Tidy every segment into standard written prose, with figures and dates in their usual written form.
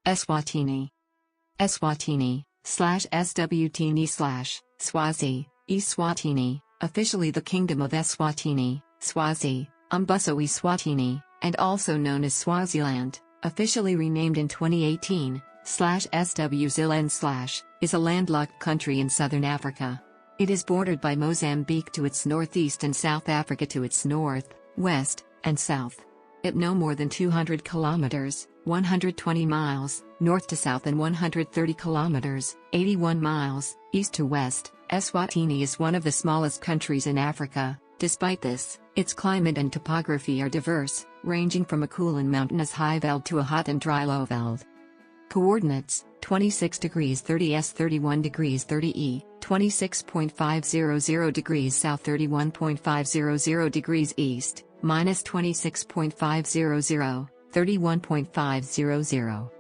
Eswatini. Eswatini, /Swtini / Swazi, Eswatini, officially the Kingdom of Eswatini, Swazi, Umbuso Eswatini, and also known as Swaziland, officially renamed in 2018, /SWZiland / is a landlocked country in southern Africa. It is bordered by Mozambique to its northeast and South Africa to its north, west, and south. At no more than 200 kilometers, 120 miles, north to south and 130 kilometers, 81 miles, east to west, Eswatini is one of the smallest countries in Africa. Despite this, its climate and topography are diverse, ranging from a cool and mountainous highveld to a hot and dry lowveld. Coordinates: 26 degrees 30 S, 31 degrees 30 E, 26.500 degrees south, 31.500 degrees east, minus 26.500, 31.500.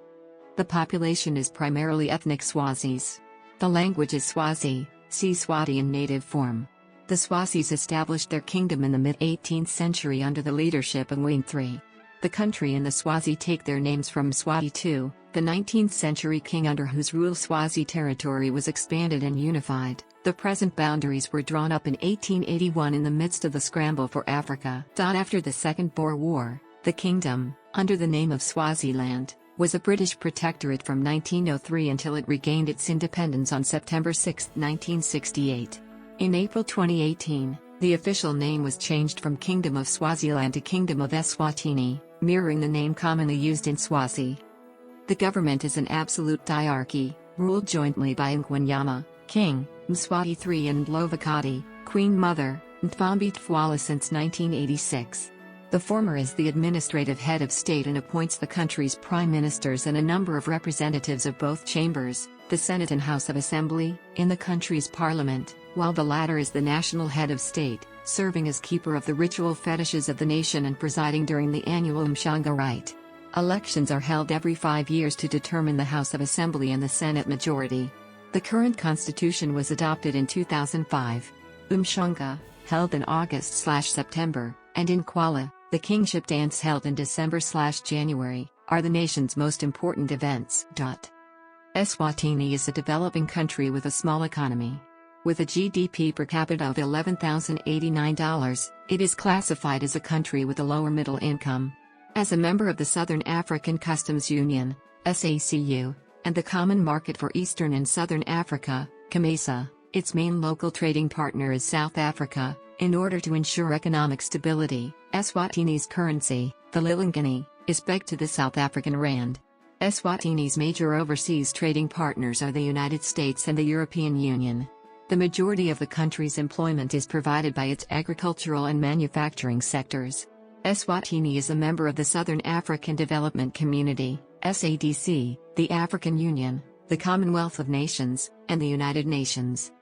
The population is primarily ethnic Swazis. The language is Swazi, Swati in native form. The Swazis established their kingdom in the mid-18th century under the leadership of Mwini III. The country and the Swazi take their names from Mswati II, the 19th century king under whose rule Swazi territory was expanded and unified. The present boundaries were drawn up in 1881 in the midst of the scramble for Africa. After the Second Boer War, the kingdom, under the name of Swaziland, was a British protectorate from 1903 until it regained its independence on September 6, 1968. In April 2018, the official name was changed from Kingdom of Swaziland to Kingdom of Eswatini, mirroring the name commonly used in Swazi. The government is an absolute diarchy, ruled jointly by Ngwenyama, King, Mswati III and Ndlovukati, Queen Mother, Mtfombi Tfwala since 1986. The former is the administrative head of state and appoints the country's prime ministers and a number of representatives of both chambers, the Senate and House of Assembly, in the country's parliament, while the latter is the national head of state, serving as keeper of the ritual fetishes of the nation and presiding during the annual Mshanga rite. Elections are held every 5 years to determine the House of Assembly and the Senate majority. The current constitution was adopted in 2005. Umshanga, held in August/September, and in Kwala, the kingship dance held in December/January, are the nation's most important events. Eswatini is a developing country with a small economy. With a GDP per capita of $11,089, it is classified as a country with a lower middle income. As a member of the Southern African Customs Union, SACU, and the Common Market for Eastern and Southern Africa, COMESA, its main local trading partner is South Africa. In order to ensure economic stability, Eswatini's currency, the Lilangeni, is pegged to the South African rand. Eswatini's major overseas trading partners are the United States and the European Union. The majority of the country's employment is provided by its agricultural and manufacturing sectors. Eswatini is a member of the Southern African Development Community, SADC, the African Union, the Commonwealth of Nations, and the United Nations.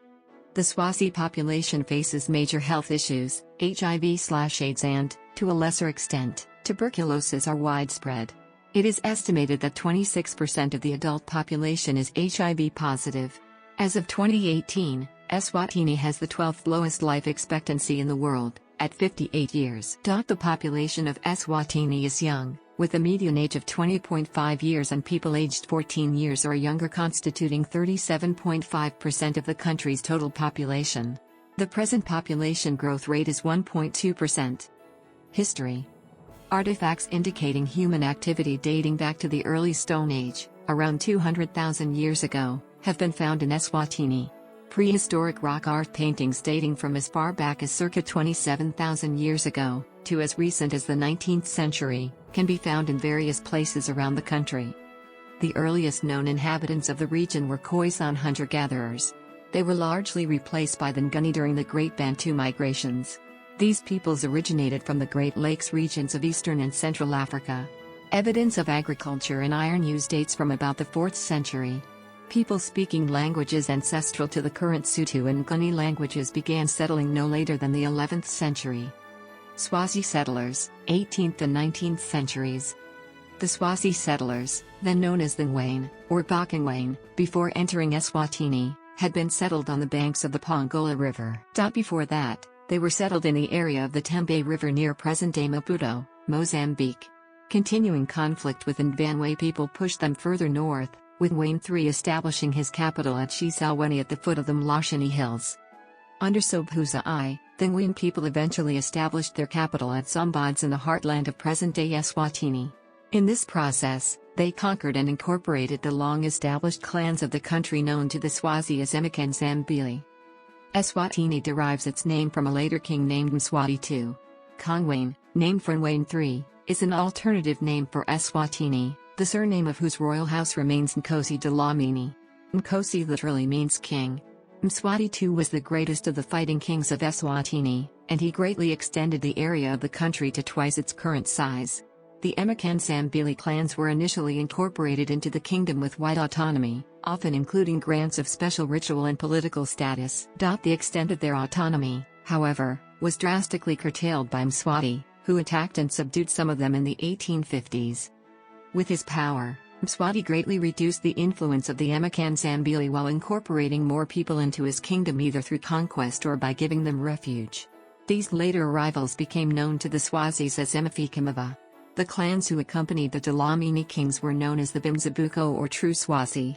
The Swazi population faces major health issues. HIV/AIDS and, to a lesser extent, tuberculosis are widespread. It is estimated that 26% of the adult population is HIV positive. As of 2018, Eswatini has the 12th lowest life expectancy in the world, at 58 years. The population of Eswatini is young, with a median age of 20.5 years and people aged 14 years or younger constituting 37.5% of the country's total population. The present population growth rate is 1.2%. History. Artifacts indicating human activity dating back to the early Stone Age, around 200,000 years ago, have been found in Eswatini. Prehistoric rock art paintings dating from as far back as circa 27,000 years ago, to as recent as the 19th century, can be found in various places around the country. The earliest known inhabitants of the region were Khoisan hunter-gatherers. They were largely replaced by the Nguni during the Great Bantu migrations. These peoples originated from the Great Lakes regions of eastern and central Africa. Evidence of agriculture and iron use dates from about the 4th century. People speaking languages ancestral to the current Sotho and Nguni languages began settling no later than the 11th century. Swazi settlers, 18th and 19th centuries. The Swazi settlers, then known as the Ngwane, or Bakangwane, before entering Eswatini, had been settled on the banks of the Pongola River. Before that, they were settled in the area of the Tembe River near present-day Maputo, Mozambique. Continuing conflict with Ndvanwe people pushed them further north, with Wayne III establishing his capital at Shiselweni at the foot of the Mlasheni Hills. Under Sobhuza I, the Ngwin people eventually established their capital at Zombods in the heartland of present-day Eswatini. In this process, they conquered and incorporated the long-established clans of the country known to the Swazi as Emakenzambili. Eswatini derives its name from a later king named Mswati II. Kongwayne, named for Wayne III, is an alternative name for Eswatini, the surname of whose royal house remains Nkosi Dlamini. Nkosi literally means king. Mswati II was the greatest of the fighting kings of Eswatini, and he greatly extended the area of the country to twice its current size. The Emakenzambili clans were initially incorporated into the kingdom with wide autonomy, often including grants of special ritual and political status. The extent of their autonomy, however, was drastically curtailed by Mswati, who attacked and subdued some of them in the 1850s. With his power, Mswati greatly reduced the influence of the Emakenzambili while incorporating more people into his kingdom either through conquest or by giving them refuge. These later arrivals became known to the Swazis as Emafikimava. The clans who accompanied the Dlamini kings were known as the Bimzabuko or True Swazi.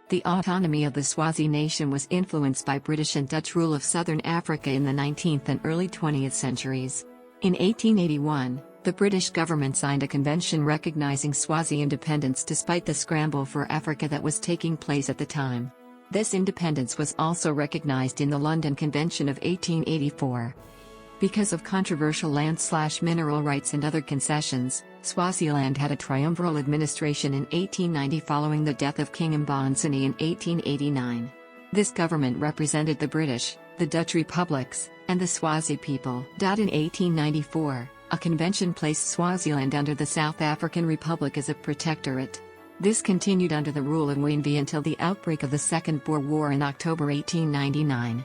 The autonomy of the Swazi nation was influenced by British and Dutch rule of southern Africa in the 19th and early 20th centuries. In 1881, the British government signed a convention recognizing Swazi independence despite the scramble for Africa that was taking place at the time. This independence was also recognized in the London Convention of 1884. Because of controversial land/mineral rights and other concessions, Swaziland had a triumviral administration in 1890 following the death of King Mbansini in 1889. This government represented the British, the Dutch republics, and the Swazi people. In 1894, a convention placed Swaziland under the South African Republic as a protectorate. This continued under the rule of Ngwine until the outbreak of the Second Boer War in October 1899.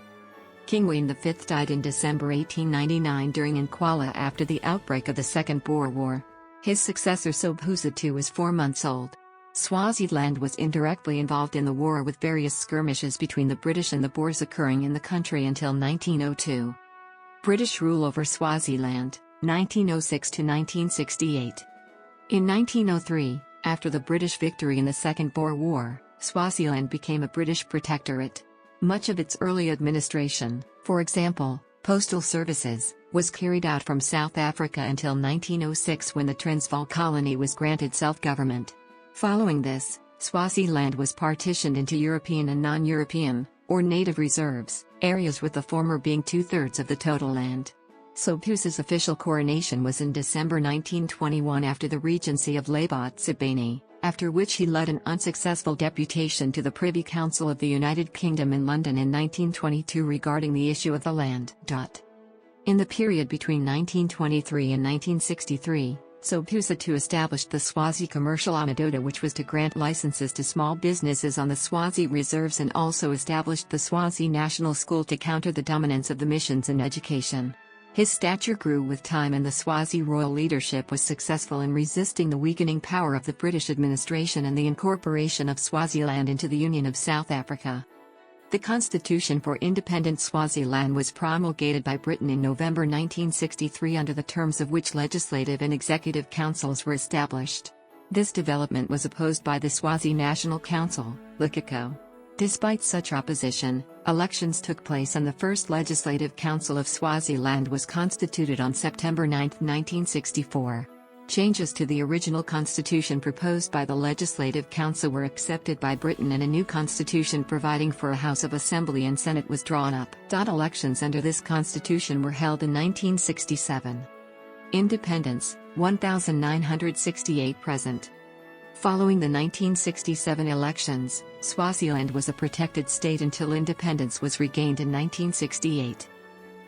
King Ngwine V died in December 1899 during Nkwala after the outbreak of the Second Boer War. His successor Sobhuza II was 4 months old. Swaziland was indirectly involved in the war with various skirmishes between the British and the Boers occurring in the country until 1902. British rule over Swaziland, 1906 to 1968. In 1903, after the British victory in the Second Boer War, Swaziland became a British protectorate. Much of its early administration, for example, postal services, was carried out from South Africa until 1906 when the Transvaal colony was granted self-government. Following this, Swaziland was partitioned into European and non-European, or native reserves, areas with the former being 2/3 of the total land. Sobhuza's official coronation was in December 1921 after the regency of Laboth Sibeni, after which he led an unsuccessful deputation to the Privy Council of the United Kingdom in London in 1922 regarding the issue of the land. In the period between 1923 and 1963, Sobhuza II established the Swazi Commercial Amadoda, which was to grant licenses to small businesses on the Swazi reserves, and also established the Swazi National School to counter the dominance of the missions in education. His stature grew with time and the Swazi royal leadership was successful in resisting the weakening power of the British administration and the incorporation of Swaziland into the Union of South Africa. The Constitution for Independent Swaziland was promulgated by Britain in November 1963, under the terms of which legislative and executive councils were established. This development was opposed by the Swazi National Council, Likiko. Despite such opposition, elections took place and the first Legislative Council of Swaziland was constituted on September 9, 1964. Changes to the original constitution proposed by the Legislative Council were accepted by Britain and a new constitution providing for a House of Assembly and Senate was drawn up. Elections under this constitution were held in 1967. Independence, 1,968 present. Following the 1967 elections, Swaziland was a protected state until independence was regained in 1968.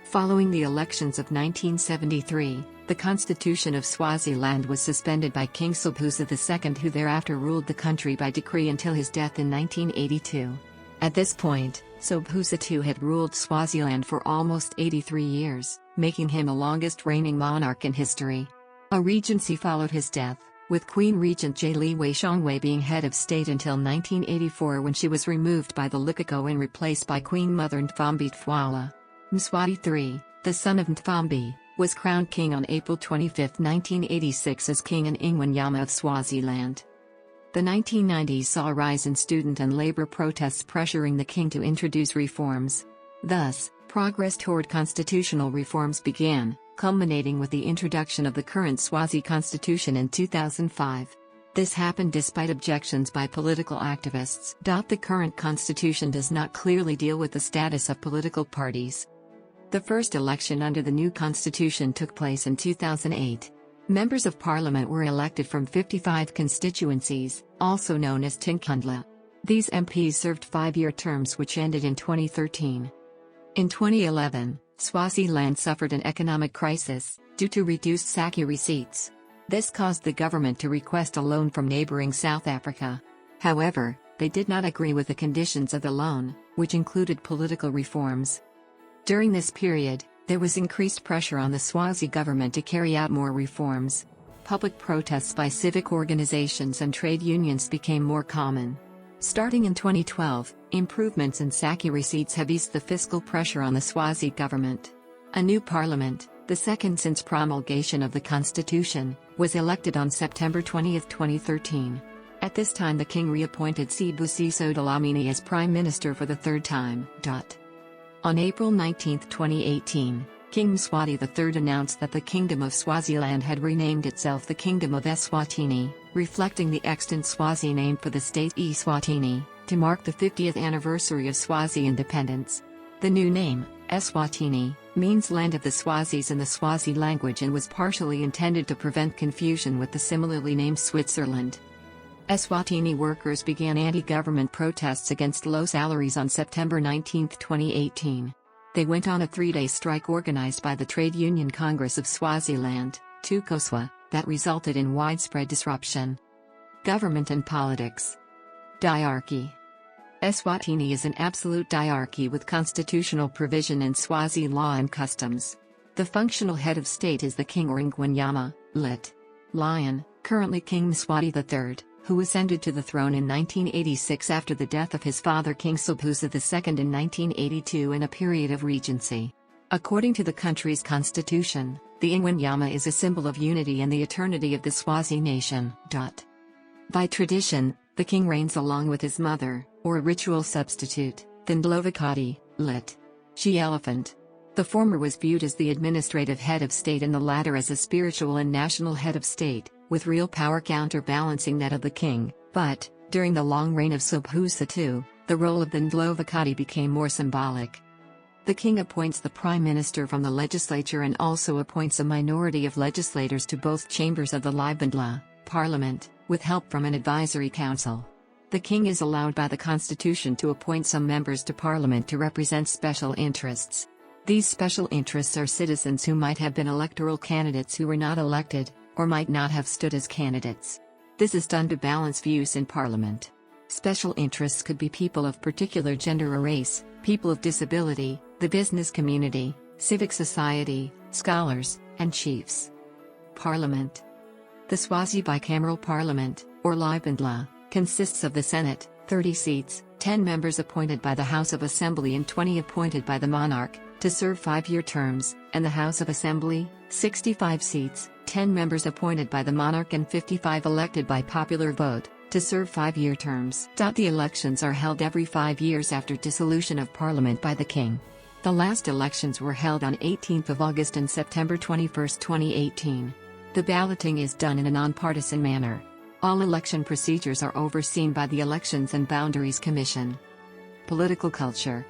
Following the elections of 1973, the Constitution of Swaziland was suspended by King Sobhuza II, who thereafter ruled the country by decree until his death in 1982. At this point, Sobhuza II had ruled Swaziland for almost 83 years, making him the longest reigning monarch in history. A regency followed his death, with Queen Regent Dzeliwe Shongwe being head of state until 1984, when she was removed by the Likiko and replaced by Queen Mother Ntfambi Tfwala. Mswati III, the son of Ntfambi, was crowned king on April 25, 1986 as King Ingwenyama of Swaziland. The 1990s saw a rise in student and labor protests pressuring the king to introduce reforms. Thus, progress toward constitutional reforms began, culminating with the introduction of the current Swazi constitution in 2005. This happened despite objections by political activists. The current constitution does not clearly deal with the status of political parties. The first election under the new constitution took place in 2008. Members of parliament were elected from 55 constituencies, also known as Tinkhundla. These MPs served 5-year terms which ended in 2013. In 2011, Swaziland suffered an economic crisis, due to reduced sake receipts. This caused the government to request a loan from neighboring South Africa. However, they did not agree with the conditions of the loan, which included political reforms. During this period, there was increased pressure on the Swazi government to carry out more reforms. Public protests by civic organizations and trade unions became more common. Starting in 2012, improvements in sake receipts have eased the fiscal pressure on the Swazi government. A new parliament, the second since promulgation of the constitution, was elected on September 20, 2013. At this time the king reappointed Sibusiso Dlamini as prime minister for the third time. On April 19, 2018, King Mswati III announced that the Kingdom of Swaziland had renamed itself the Kingdom of Eswatini, reflecting the extant Swazi name for the state Eswatini, to mark the 50th anniversary of Swazi independence. The new name, Eswatini, means Land of the Swazis in the Swazi language and was partially intended to prevent confusion with the similarly named Switzerland. Eswatini workers began anti-government protests against low salaries on September 19, 2018. They went on a 3-day strike organized by the Trade Union Congress of Swaziland, TUCOSWA, that resulted in widespread disruption. Government and politics. Diarchy. Eswatini is an absolute diarchy with constitutional provision in Swazi law and customs. The functional head of state is the King or Ingwenyama, lit. Lion, currently King Mswati III, who ascended to the throne in 1986 after the death of his father King Sobhuza II in 1982 in a period of regency. According to the country's constitution, the Ingwenyama is a symbol of unity and the eternity of the Swazi nation. By tradition, the king reigns along with his mother, or a ritual substitute, the Ndlovukati, lit. She-elephant. The former was viewed as the administrative head of state and the latter as a spiritual and national head of state, with real power counterbalancing that of the king, but, during the long reign of Sobhuza II, the role of the Ndlovukati became more symbolic. The king appoints the prime minister from the legislature and also appoints a minority of legislators to both chambers of the Libandla, parliament, with help from an advisory council. The king is allowed by the constitution to appoint some members to parliament to represent special interests. These special interests are citizens who might have been electoral candidates who were not elected, or might not have stood as candidates. This is done to balance views in parliament. Special interests could be people of particular gender or race, people of disability, the business community, civic society, scholars, and chiefs. Parliament. The Swazi bicameral parliament, or Libandla, consists of the Senate, 30 seats, 10 members appointed by the House of Assembly and 20 appointed by the monarch, to serve 5-year terms, and the House of Assembly, 65 seats, 10 members appointed by the monarch and 55 elected by popular vote, to serve 5-year terms. The elections are held every 5 years after dissolution of parliament by the king. The last elections were held on 18th of August and September 21, 2018. The balloting is done in a non-partisan manner. All election procedures are overseen by the Elections and Boundaries Commission. Political culture.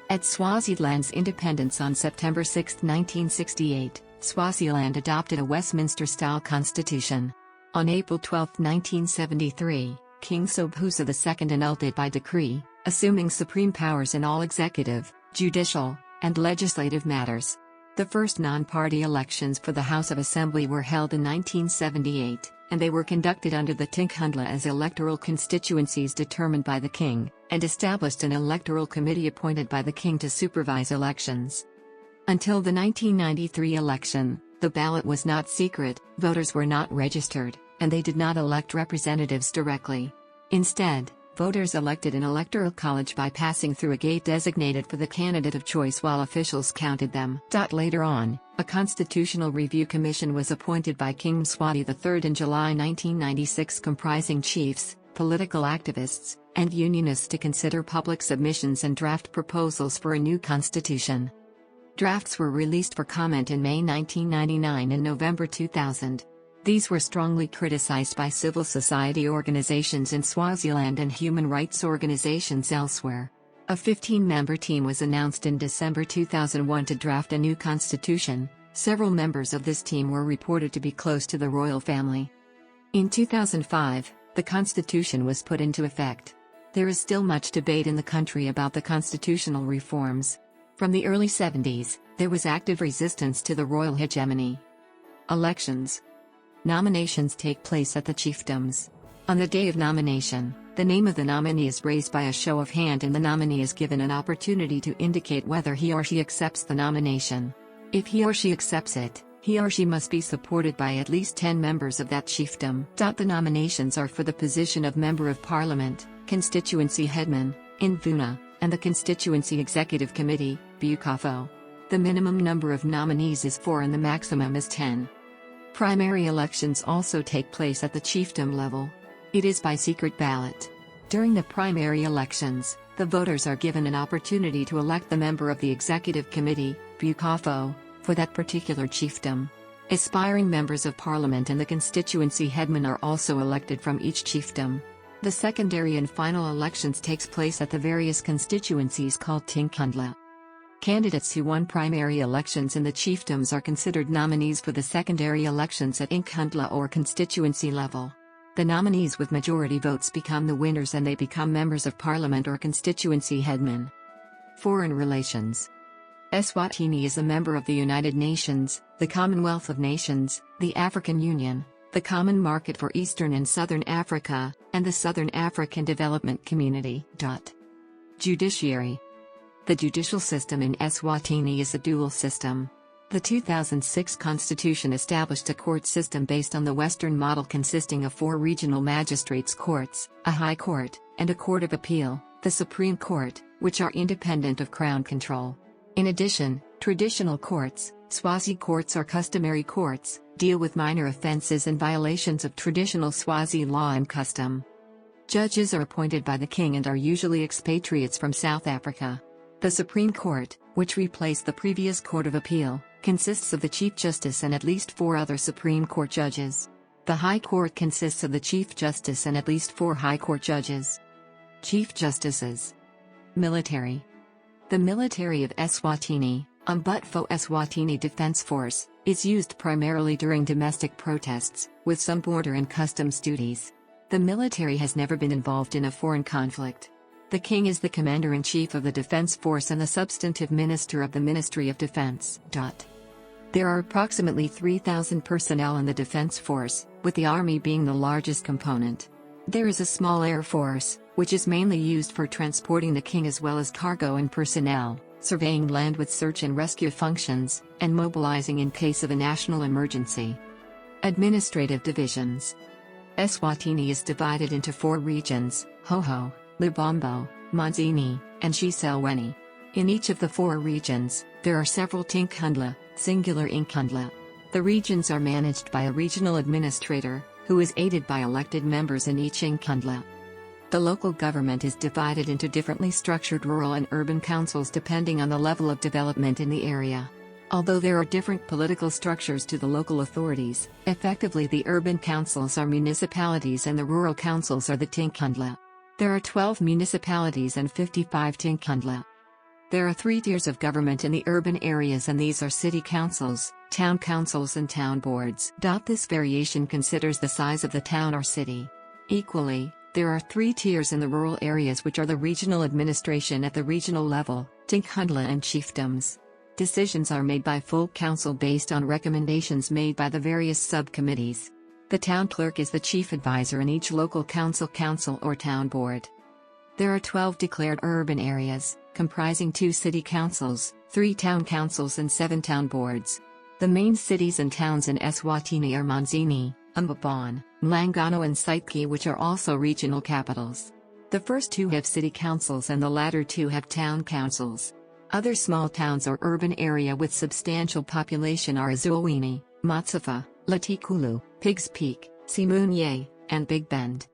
At Swaziland's independence on September 6, 1968, Swaziland adopted a Westminster-style constitution. On April 12, 1973, King Sobhuza II annulled by decree, assuming supreme powers in all executive, judicial, and legislative matters. The first non-party elections for the House of Assembly were held in 1978, and they were conducted under the Tinkhundla as electoral constituencies determined by the king, and established an electoral committee appointed by the king to supervise elections. Until the 1993 election, the ballot was not secret, voters were not registered, and they did not elect representatives directly. Instead, voters elected an electoral college by passing through a gate designated for the candidate of choice while officials counted them. Later on, A constitutional review commission was appointed by King Mswati III in July 1996 comprising chiefs, political activists, and unionists to consider public submissions and draft proposals for a new constitution. Drafts were released for comment in May 1999 and November 2000. These were strongly criticized by civil society organizations in Swaziland and human rights organizations elsewhere. A 15-member team was announced in December 2001 to draft a new constitution. Several members of this team were reported to be close to the royal family. In 2005, the constitution was put into effect. There is still much debate in the country about the constitutional reforms. From the early 70s, there was active resistance to the royal hegemony. Elections. Nominations take place at the chiefdoms. On the day of nomination, the name of the nominee is raised by a show of hand and the nominee is given an opportunity to indicate whether he or she accepts the nomination. If he or she accepts it, he or she must be supported by at least 10 members of that chiefdom. The nominations are for the position of Member of Parliament, Constituency Headman, Induna, and the Constituency Executive Committee, Bukafo. The minimum number of nominees is 4 and the maximum is 10. Primary elections also take place at the chiefdom level. It is by secret ballot. During the primary elections, the voters are given an opportunity to elect the member of the Executive Committee, Bukafo, for that particular chiefdom. Aspiring members of parliament and the constituency headman are also elected from each chiefdom. The secondary and final elections takes place at the various constituencies called Tinkhundla. Candidates who won primary elections in the chiefdoms are considered nominees for the secondary elections at Tinkhundla or constituency level. The nominees with majority votes become the winners and they become members of parliament or constituency headmen. Foreign relations. Eswatini is a member of the United Nations, the Commonwealth of Nations, the African Union, the Common Market for Eastern and Southern Africa, and the Southern African Development Community. Judiciary. The judicial system in Eswatini is a dual system. The 2006 constitution established a court system based on the Western model consisting of 4 regional magistrates' courts, a high court, and a court of appeal, the Supreme Court, which are independent of crown control. In addition, traditional courts, Swazi courts or customary courts, deal with minor offenses and violations of traditional Swazi law and custom. Judges are appointed by the king and are usually expatriates from South Africa. The Supreme Court, which replaced the previous Court of Appeal, consists of the Chief Justice and at least 4 other Supreme Court judges. The High Court consists of the Chief Justice and at least 4 High Court judges. Chief Justices. Military. The military of Eswatini, Umbutfo Eswatini Defense Force, is used primarily during domestic protests, with some border and customs duties. The military has never been involved in a foreign conflict. The king is the commander-in-chief of the defense force and the substantive minister of the Ministry of Defense. There are approximately 3,000 personnel in the defense force, with the army being the largest component. There is a small air force, which is mainly used for transporting the king as well as cargo and personnel, surveying land with search and rescue functions, and mobilizing in case of a national emergency. Administrative divisions. Eswatini is divided into 4 regions: Hoho, Lubombo, Manzini, and Shiselweni. In each of the 4 regions, there are several Tinkhundla, singular Inkhundla. The regions are managed by a regional administrator, who is aided by elected members in each Inkhundla. The local government is divided into differently structured rural and urban councils depending on the level of development in the area. Although there are different political structures to the local authorities, effectively the urban councils are municipalities and the rural councils are the Tinkhundla. There are 12 municipalities and 55 Tinkhundla. There are 3 tiers of government in the urban areas and these are city councils, town councils and town boards. This variation considers the size of the town or city. Equally, there are 3 tiers in the rural areas which are the regional administration at the regional level, Tinkhundla and chiefdoms. Decisions are made by full council based on recommendations made by the various subcommittees. The town clerk is the chief advisor in each local council or town board. There are 12 declared urban areas, comprising 2 city councils, 3 town councils and 7 town boards. The main cities and towns in Eswatini are Manzini, Mbabane, Mlangano and Saitki, which are also regional capitals. The first 2 have city councils and the latter 2 have town councils. Other small towns or urban area with substantial population are Ezulwini, Matsafa, Latikulu, Pigs Peak, Simunye, and Big Bend.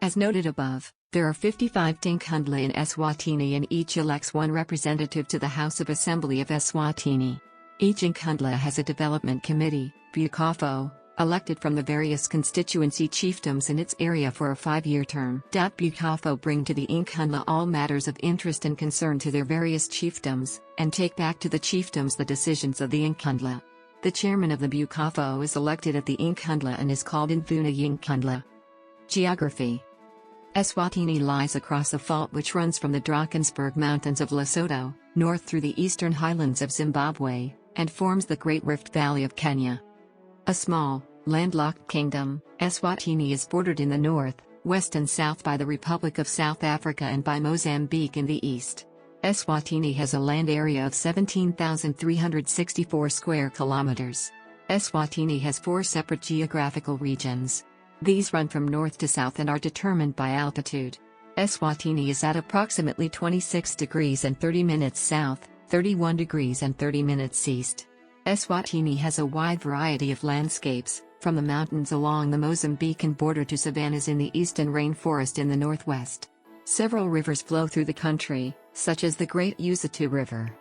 As noted above, there are 55 Tinkhundla in Eswatini and each elects one representative to the House of Assembly of Eswatini. Each Tinkhundla has a development committee, Bukafo, elected from the various constituency chiefdoms in its area for a 5-year term. Bukafo bring to the Tinkhundla all matters of interest and concern to their various chiefdoms, and take back to the chiefdoms the decisions of the Tinkhundla. The chairman of the Bukafo is elected at the Tinkhundla and is called Invuna Tinkhundla. Geography. Eswatini lies across a fault which runs from the Drakensberg Mountains of Lesotho, north through the eastern highlands of Zimbabwe, and forms the Great Rift Valley of Kenya. A small, landlocked kingdom, Eswatini is bordered in the north, west and south by the Republic of South Africa and by Mozambique in the east. Eswatini has a land area of 17,364 square kilometers. Eswatini has 4 separate geographical regions. These run from north to south and are determined by altitude. Eswatini is at approximately 26 degrees and 30 minutes south, 31 degrees and 30 minutes east. Eswatini has a wide variety of landscapes, from the mountains along the Mozambican border to savannas in the east and rainforest in the northwest. Several rivers flow through the country, such as the Great Usatu River.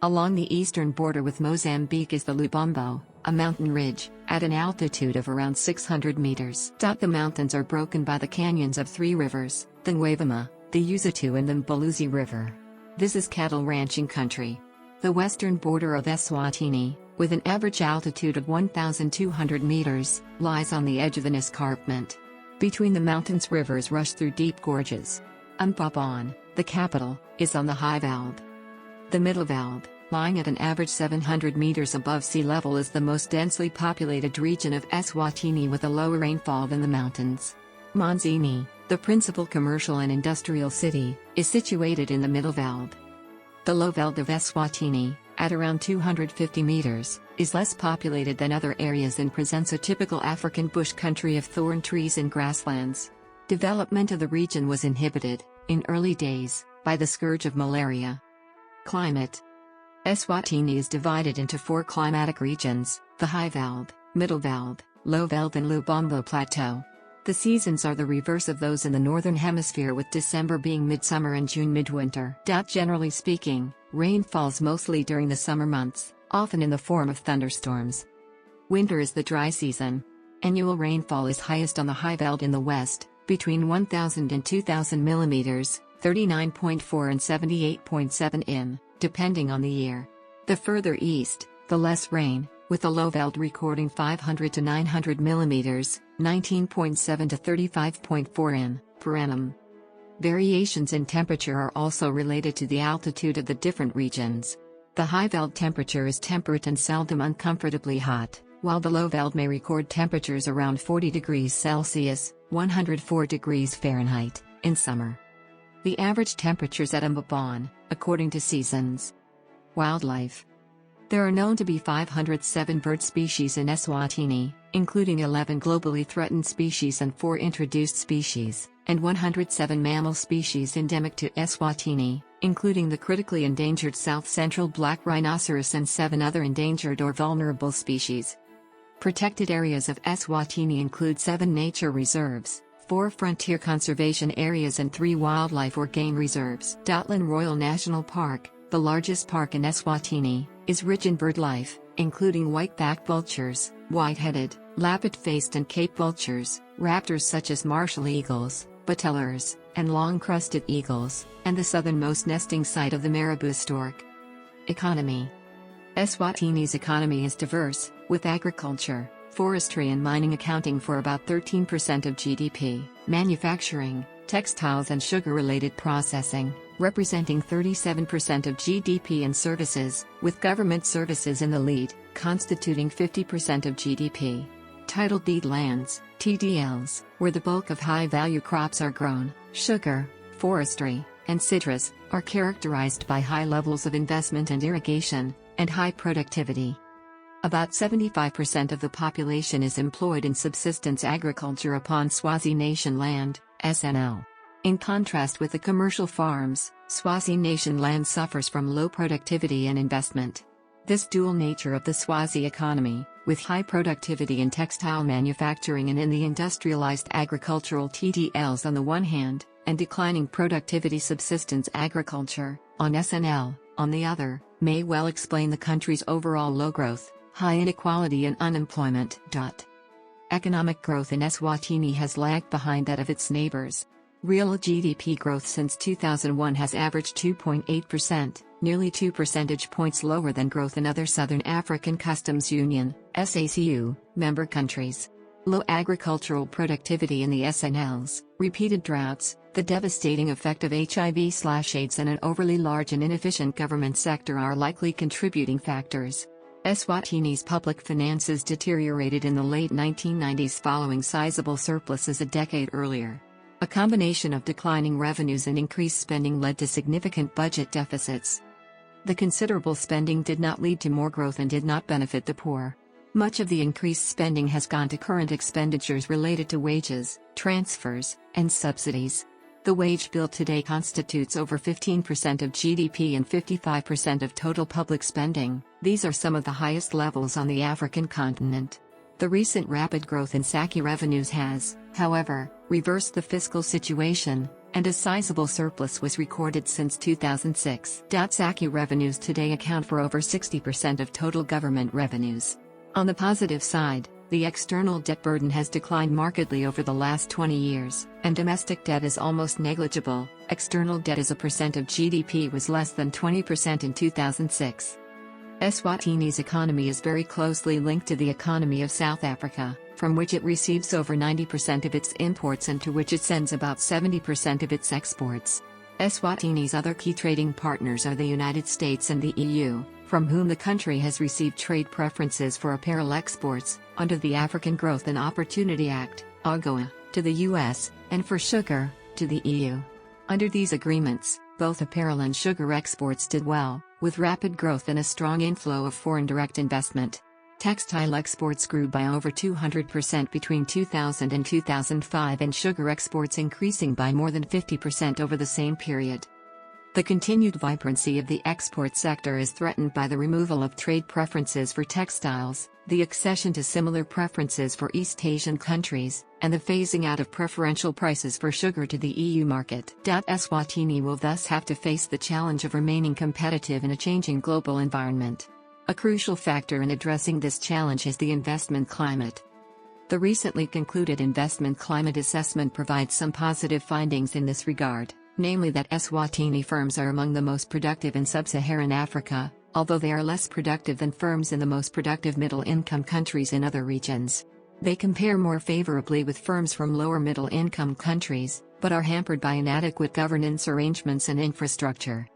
Along the eastern border with Mozambique is the Lubombo, a mountain ridge, at an altitude of around 600 meters. The mountains are broken by the canyons of 3 rivers, the Ngwavuma, the Usatu and the Mbaluzi River. This is cattle ranching country. The western border of Eswatini, with an average altitude of 1,200 meters, lies on the edge of an escarpment. Between the mountains rivers rush through deep gorges. Mpabon, the capital, is on the high veld. The middle veld, lying at an average 700 meters above sea level, is the most densely populated region of Eswatini with a lower rainfall than the mountains. Manzini, the principal commercial and industrial city, is situated in the middle veld. The low veld of Eswatini, at around 250 meters, is less populated than other areas and presents a typical African bush country of thorn trees and grasslands. Development of the region was inhibited, in early days, by the scourge of malaria. Climate. Eswatini is divided into 4 climatic regions: the High Veld, Middle Veld, Low Veld and Lubombo Plateau. The seasons are the reverse of those in the Northern Hemisphere, with December being midsummer and June midwinter. Generally speaking, rain falls mostly during the summer months, often in the form of thunderstorms. Winter is the dry season. Annual rainfall is highest on the High Veld in the west, between 1,000 and 2,000 millimeters, 39.4 and 78.7 in, depending on the year. The further east, the less rain, with the Low Veld recording 500 to 900 millimeters, 19.7 to 35.4 in, per annum. Variations in temperature are also related to the altitude of the different regions. The High Veld temperature is temperate and seldom uncomfortably hot, while the Low Veld may record temperatures around 40 degrees Celsius, 104 degrees Fahrenheit, in summer. The average temperatures at Mpabon, according to seasons. Wildlife. There are known to be 507 bird species in Eswatini, including 11 globally threatened species and 4 introduced species, and 107 mammal species endemic to Eswatini, including the critically endangered south-central black rhinoceros and 7 other endangered or vulnerable species. Protected areas of Eswatini include 7 nature reserves, 4 frontier conservation areas and 3 wildlife or game reserves. Datlan Royal National Park, the largest park in Eswatini, is rich in bird life, including white-backed vultures, white-headed, lappet-faced and cape vultures, raptors such as martial eagles, bateleurs, and long-crested eagles, and the southernmost nesting site of the marabou stork. Economy. Eswatini's economy is diverse, with agriculture, forestry and mining accounting for about 13% of GDP, manufacturing, textiles and sugar-related processing, representing 37% of GDP, and services, with government services in the lead, constituting 50% of GDP. Title deed lands, TDLs, where the bulk of high-value crops are grown, sugar, forestry, and citrus, are characterized by high levels of investment and irrigation, and high productivity. About 75% of the population is employed in subsistence agriculture upon Swazi Nation land, SNL. In contrast with the commercial farms, Swazi nation land suffers from low productivity and investment. This dual nature of the Swazi economy, with high productivity in textile manufacturing and in the industrialized agricultural TDLs on the one hand, and declining productivity subsistence agriculture, on SNL, on the other, may well explain the country's overall low growth, high inequality and unemployment. Economic growth in Eswatini has lagged behind that of its neighbors. Real GDP growth since 2001 has averaged 2.8%, nearly 2 percentage points lower than growth in other Southern African Customs Union (SACU) member countries. Low agricultural productivity in the SNLs, repeated droughts, the devastating effect of HIV/AIDS and an overly large and inefficient government sector are likely contributing factors. Eswatini's public finances deteriorated in the late 1990s following sizable surpluses a decade earlier. A combination of declining revenues and increased spending led to significant budget deficits. The considerable spending did not lead to more growth and did not benefit the poor. Much of the increased spending has gone to current expenditures related to wages, transfers, and subsidies. The wage bill today constitutes over 15% of GDP and 55% of total public spending. These are some of the highest levels on the African continent. The recent rapid growth in SACI revenues has, however, reversed the fiscal situation, and a sizable surplus was recorded since 2006. SACI revenues today account for over 60% of total government revenues. On the positive side, the external debt burden has declined markedly over the last 20 years, and domestic debt is almost negligible. External debt as a percent of GDP was less than 20% in 2006. Eswatini's economy is very closely linked to the economy of South Africa, from which it receives over 90% of its imports and to which it sends about 70% of its exports. Eswatini's other key trading partners are the United States and the EU, from whom the country has received trade preferences for apparel exports, under the African Growth and Opportunity Act, AGOA, to the US, and for sugar, to the EU. Under these agreements, both apparel and sugar exports did well, with rapid growth and a strong inflow of foreign direct investment. Textile exports grew by over 200% between 2000 and 2005 and sugar exports increasing by more than 50% over the same period. The continued vibrancy of the export sector is threatened by the removal of trade preferences for textiles, the accession to similar preferences for East Asian countries, and the phasing out of preferential prices for sugar to the EU market. Eswatini will thus have to face the challenge of remaining competitive in a changing global environment. A crucial factor in addressing this challenge is the investment climate. The recently concluded investment climate assessment provides some positive findings in this regard, namely that Eswatini firms are among the most productive in sub-Saharan Africa, although they are less productive than firms in the most productive middle-income countries in other regions. They compare more favorably with firms from lower middle-income countries, but are hampered by inadequate governance arrangements and infrastructure.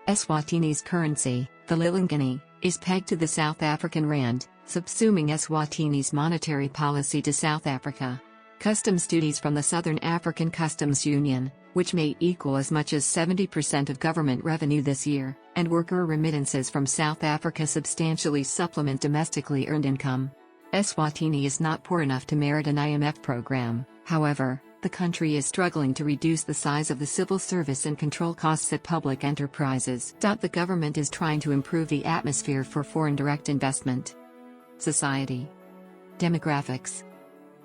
Eswatini's currency, the Lilangeni, is pegged to the South African rand, subsuming Eswatini's monetary policy to South Africa. Customs duties from the Southern African Customs Union, which may equal as much as 70% of government revenue this year, and worker remittances from South Africa substantially supplement domestically earned income. Eswatini is not poor enough to merit an IMF program, however, the country is struggling to reduce the size of the civil service and control costs at public enterprises. The government is trying to improve the atmosphere for foreign direct investment. Society. Demographics.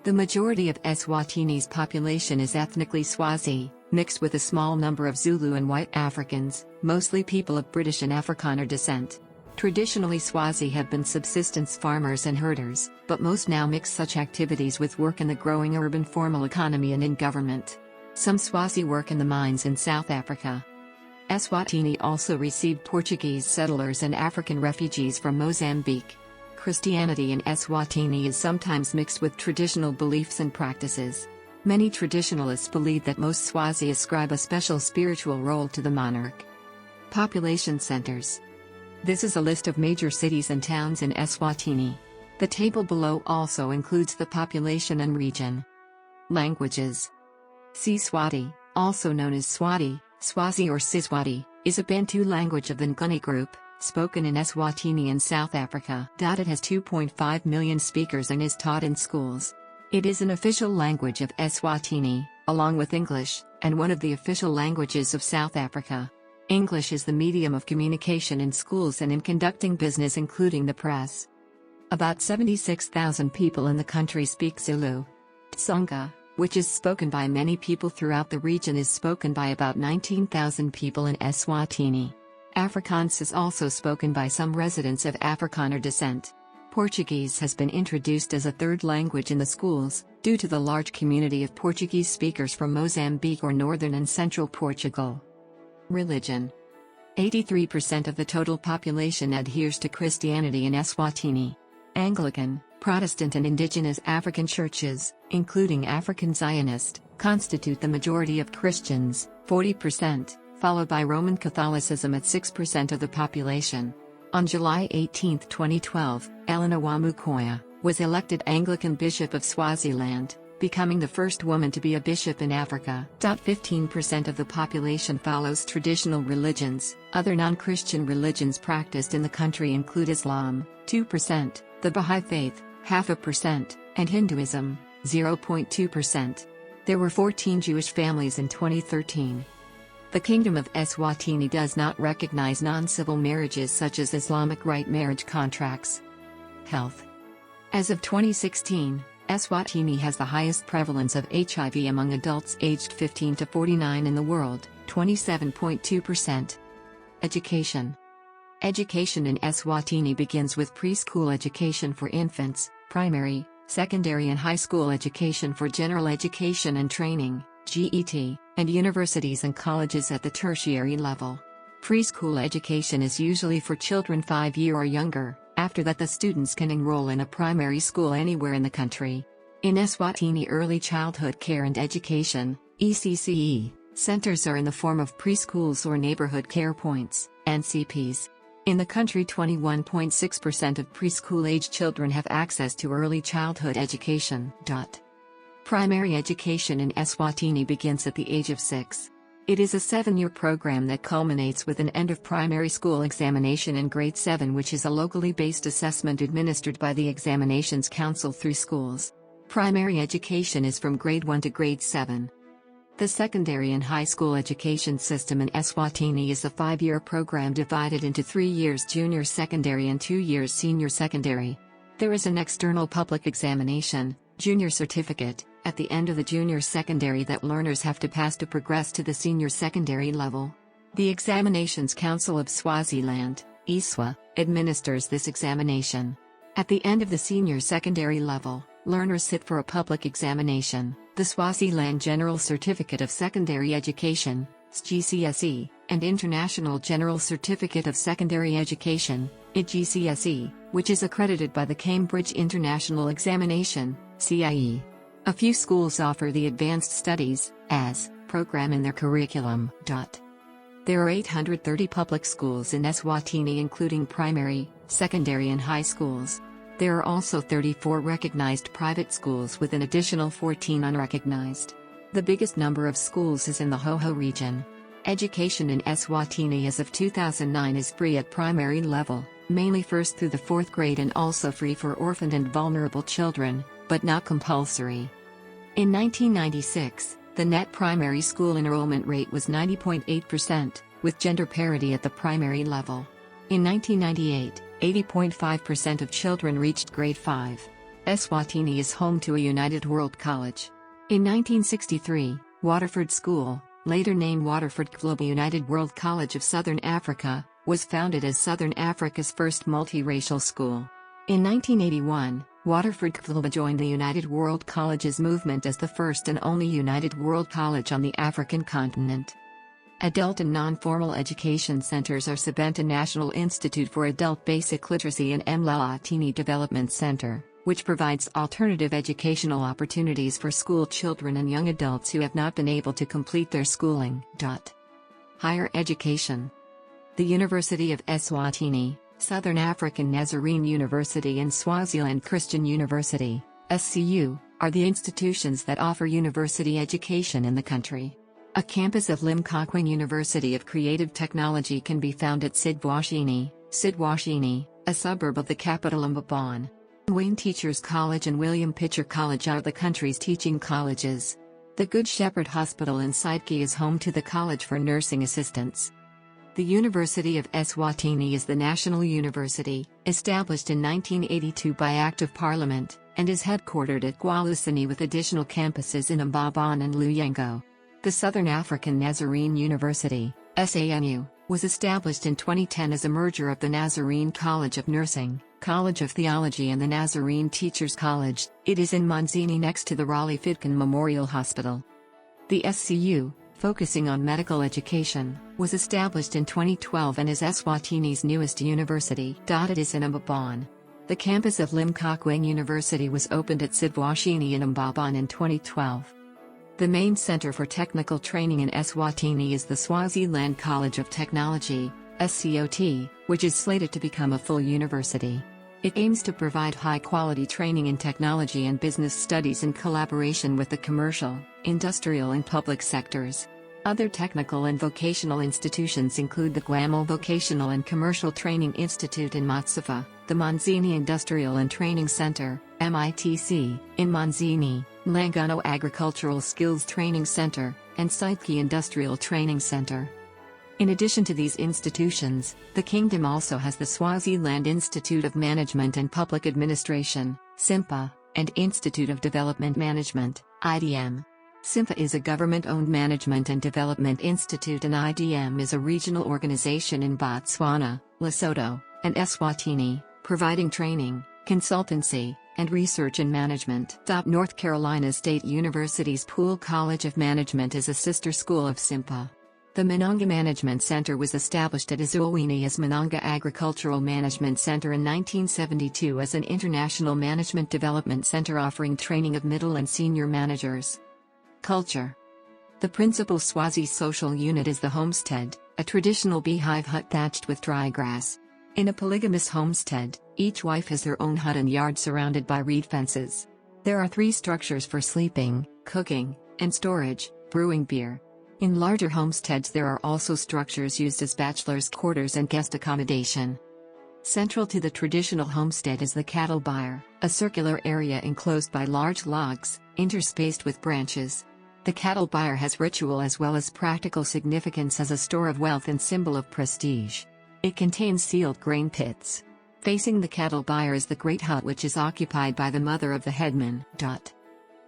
The majority of Eswatini's population is ethnically Swazi, mixed with a small number of Zulu and white Africans, mostly people of British and Afrikaner descent. Traditionally Swazi have been subsistence farmers and herders, but most now mix such activities with work in the growing urban formal economy and in government. Some Swazi work in the mines in South Africa. Eswatini also received Portuguese settlers and African refugees from Mozambique. Christianity in Eswatini is sometimes mixed with traditional beliefs and practices. Many traditionalists believe that most Swazi ascribe a special spiritual role to the monarch. Population centers. This is a list of major cities and towns in Eswatini. The table below also includes the population and region. Languages. Siswati, also known as Swati, Swazi or Siswati, is a Bantu language of the Nguni group, spoken in Eswatini in South Africa. It has 2.5 million speakers and is taught in schools. It is an official language of Eswatini, along with English, and one of the official languages of South Africa. English is the medium of communication in schools and in conducting business, including the press. About 76,000 people in the country speak Zulu. Tsonga, which is spoken by many people throughout the region, is spoken by about 19,000 people in Eswatini. Afrikaans is also spoken by some residents of Afrikaner descent. Portuguese has been introduced as a third language in the schools, due to the large community of Portuguese speakers from Mozambique or northern and central Portugal. Religion. 83% of the total population adheres to Christianity in Eswatini. Anglican, Protestant and indigenous African churches, including African Zionist, constitute the majority of Christians, 40%, followed by Roman Catholicism at 6% of the population. On July 18, 2012, Elena Wamukoya was elected Anglican Bishop of Swaziland, becoming the first woman to be a bishop in Africa. 15% of the population follows traditional religions. Other non-Christian religions practiced in the country include Islam, 2%, the Baha'i Faith, 0.5%, and Hinduism, 0.2%. There were 14 Jewish families in 2013. The Kingdom of Eswatini does not recognize non-civil marriages such as Islamic right marriage contracts. Health. As of 2016, Eswatini has the highest prevalence of HIV among adults aged 15 to 49 in the world, 27.2%. Education. Education in Eswatini begins with preschool education for infants, primary, secondary and high school education for general education and training, GET, and universities and colleges at the tertiary level. Preschool education is usually for children 5 years or younger. After that, the students can enroll in a primary school anywhere in the country. In Eswatini, early childhood care and education, ECCE, centers are in the form of preschools or neighborhood care points, NCPs. In the country, 21.6% of preschool-age children have access to early childhood education. Primary education in Eswatini begins at the age of 6. It is a 7-year program that culminates with an end-of-primary school examination in grade 7, which is a locally based assessment administered by the Examinations Council through schools. Primary education is from grade 1 to grade 7. The secondary and high school education system in Eswatini is a 5-year program divided into 3 years junior secondary and 2 years senior secondary. There is an external public examination, junior certificate, at the end of the junior secondary that learners have to pass to progress to the senior secondary level. The Examinations Council of Swaziland, ISWA, administers this examination. At the end of the senior secondary level, learners sit for a public examination, the Swaziland General Certificate of Secondary Education, GCSE, and International General Certificate of Secondary Education, IGCSE, which is accredited by the Cambridge International Examination, CIE. A few schools offer the Advanced Studies as program in their curriculum. There are 830 public schools in Eswatini, including primary, secondary and high schools. There are also 34 recognized private schools with an additional 14 unrecognized. The biggest number of schools is in the Hoho region. Education in Eswatini as of 2009 is free at primary level, mainly 1st through the 4th grade, and also free for orphaned and vulnerable children, but not compulsory. In 1996, the net primary school enrollment rate was 90.8%, with gender parity at the primary level. In 1998, 80.5% of children reached grade 5. Eswatini is home to a United World College. In 1963, Waterford School, later named Waterford Global United World College of Southern Africa, was founded as Southern Africa's first multiracial school. In 1981, Waterford Global joined the United World Colleges movement as the first and only United World College on the African continent. Adult and non-formal education centers are Sebenta National Institute for Adult Basic Literacy and Mlalatini Development Center, which provides alternative educational opportunities for school children and young adults who have not been able to complete their schooling. Higher education. The University of Eswatini, Southern African Nazarene University and Swaziland Christian University, SCU, are the institutions that offer university education in the country. A campus of Limpopo University of Creative Technology can be found at Sidwashini, a suburb of the capital Mbabane. Wayne Teachers College and William Pitcher College are the country's teaching colleges. The Good Shepherd Hospital in Sidki is home to the College for Nursing Assistants. The University of Eswatini is the national university, established in 1982 by Act of Parliament, and is headquartered at Gwalisani with additional campuses in Mbaban and Luyengo. The Southern African Nazarene University, SANU, was established in 2010 as a merger of the Nazarene College of Nursing, College of Theology and the Nazarene Teachers College. It is in Manzini next to the Raleigh Fidkin Memorial Hospital. The SCU, focusing on medical education, was established in 2012 and is Eswatini's newest university. It is in Mbaban. The campus of Limpopo University was opened at Sidwashini in Mbaban in 2012. The main center for technical training in Eswatini is the Swaziland College of Technology, SCOT, which is slated to become a full university. It aims to provide high-quality training in technology and business studies in collaboration with the commercial, industrial and public sectors. Other technical and vocational institutions include the Guamal Vocational and Commercial Training Institute in Matsafa, the Manzini Industrial and Training Center, MITC, in Manzini, Langano Agricultural Skills Training Center, and Sidki Industrial Training Center. In addition to these institutions, the Kingdom also has the Swaziland Institute of Management and Public Administration, SIMPA, and Institute of Development Management, IDM. SIMPA is a government-owned management and development institute and IDM is a regional organization in Botswana, Lesotho, and Eswatini, providing training, consultancy, and research in management. North Carolina State University's Poole College of Management is a sister school of SIMPA. The Minanga Management Center was established at Ezulwini as Minanga Agricultural Management Center in 1972 as an international management development center offering training of middle and senior managers. Culture. The principal Swazi social unit is the homestead, a traditional beehive hut thatched with dry grass. In a polygamous homestead, each wife has their own hut and yard surrounded by reed fences. There are 3 structures for sleeping, cooking, and storage, brewing beer. In larger homesteads there are also structures used as bachelors' quarters and guest accommodation. Central to the traditional homestead is the cattle byre, a circular area enclosed by large logs, interspaced with branches. The cattle byre has ritual as well as practical significance as a store of wealth and symbol of prestige. It contains sealed grain pits. Facing the cattle byre is the great hut which is occupied by the mother of the headman.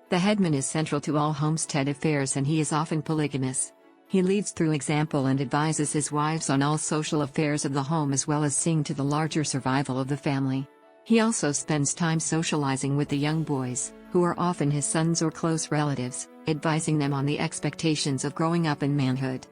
The headman is central to all homestead affairs and he is often polygamous. He leads through example and advises his wives on all social affairs of the home as well as seeing to the larger survival of the family. He also spends time socializing with the young boys, who are often his sons or close relatives, advising them on the expectations of growing up in manhood.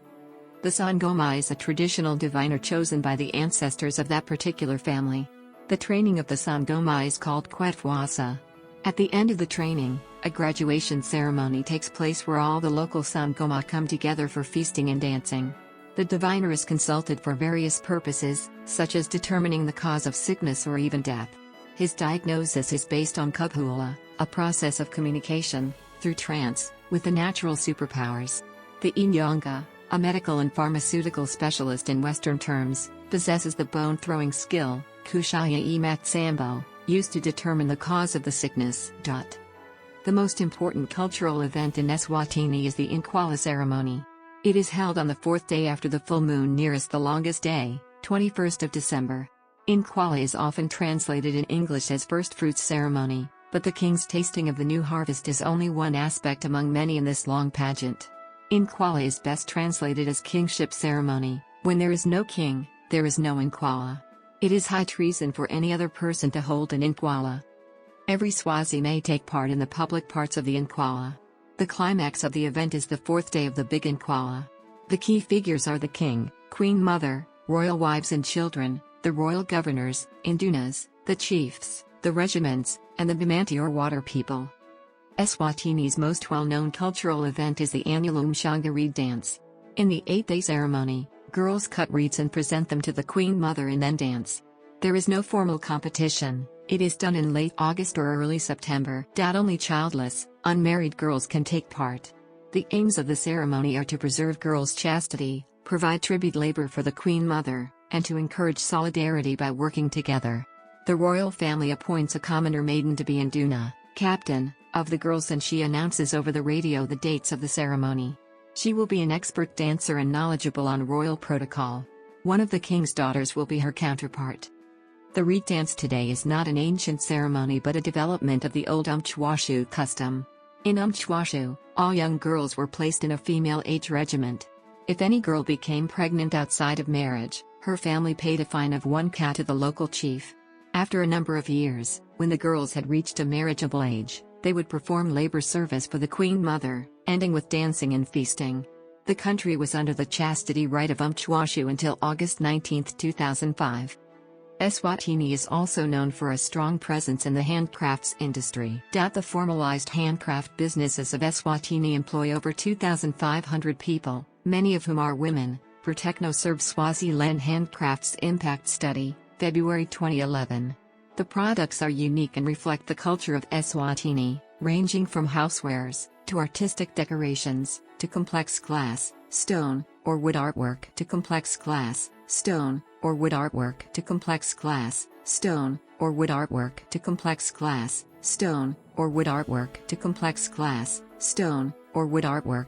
The Sangoma is a traditional diviner chosen by the ancestors of that particular family. The training of the Sangoma is called Kwetwasa. At the end of the training, a graduation ceremony takes place where all the local Sangoma come together for feasting and dancing. The diviner is consulted for various purposes, such as determining the cause of sickness or even death. His diagnosis is based on Kubhula, a process of communication, through trance, with the natural superpowers. The Inyanga, a medical and pharmaceutical specialist in Western terms, possesses the bone-throwing skill, Kushaya Matsambo, used to determine the cause of the sickness. The most important cultural event in Eswatini is the Inkwala ceremony. It is held on the 4th day after the full moon nearest the longest day, 21st of December. Inkwala is often translated in English as first fruits ceremony, but the king's tasting of the new harvest is only one aspect among many in this long pageant. Inkwala is best translated as kingship ceremony. When there is no king, there is no Inkwala. It is high treason for any other person to hold an Inkwala. Every Swazi may take part in the public parts of the Inkwala. The climax of the event is the 4th day of the Big Inkwala. The key figures are the king, queen mother, royal wives and children, the royal governors, indunas, the chiefs, the regiments, and the Bimanti or water people. Eswatini's most well-known cultural event is the annual Umshanga reed dance. In the 8th-day ceremony, girls cut reeds and present them to the queen mother and then dance. There is no formal competition. It is done in late August or early September. Only childless, unmarried girls can take part. The aims of the ceremony are to preserve girls' chastity, provide tribute labor for the queen mother, and to encourage solidarity by working together. The royal family appoints a commoner maiden to be Induna, captain, of the girls, and she announces over the radio the dates of the ceremony. She will be an expert dancer and knowledgeable on royal protocol. One of the king's daughters will be her counterpart. The Reet dance today is not an ancient ceremony but a development of the old Umchwashu custom. In Umchwashu, all young girls were placed in a female age regiment. If any girl became pregnant outside of marriage, her family paid a fine of 1 ka to the local chief. After a number of years, when the girls had reached a marriageable age, they would perform labor service for the Queen Mother, ending with dancing and feasting. The country was under the chastity rite of Umchwashu until August 19, 2005. Eswatini is also known for a strong presence in the handcrafts industry. The formalized handcraft businesses of Eswatini employ over 2,500 people, many of whom are women, per TechnoServe Swaziland Handcrafts Impact Study, February 2011. The products are unique and reflect the culture of Eswatini, ranging from housewares, to artistic decorations, to complex glass, stone, or wood artwork, to complex glass, stone, or wood artwork, to complex glass, stone, or wood artwork, to complex glass, stone, or wood artwork, to complex glass, stone, or wood artwork,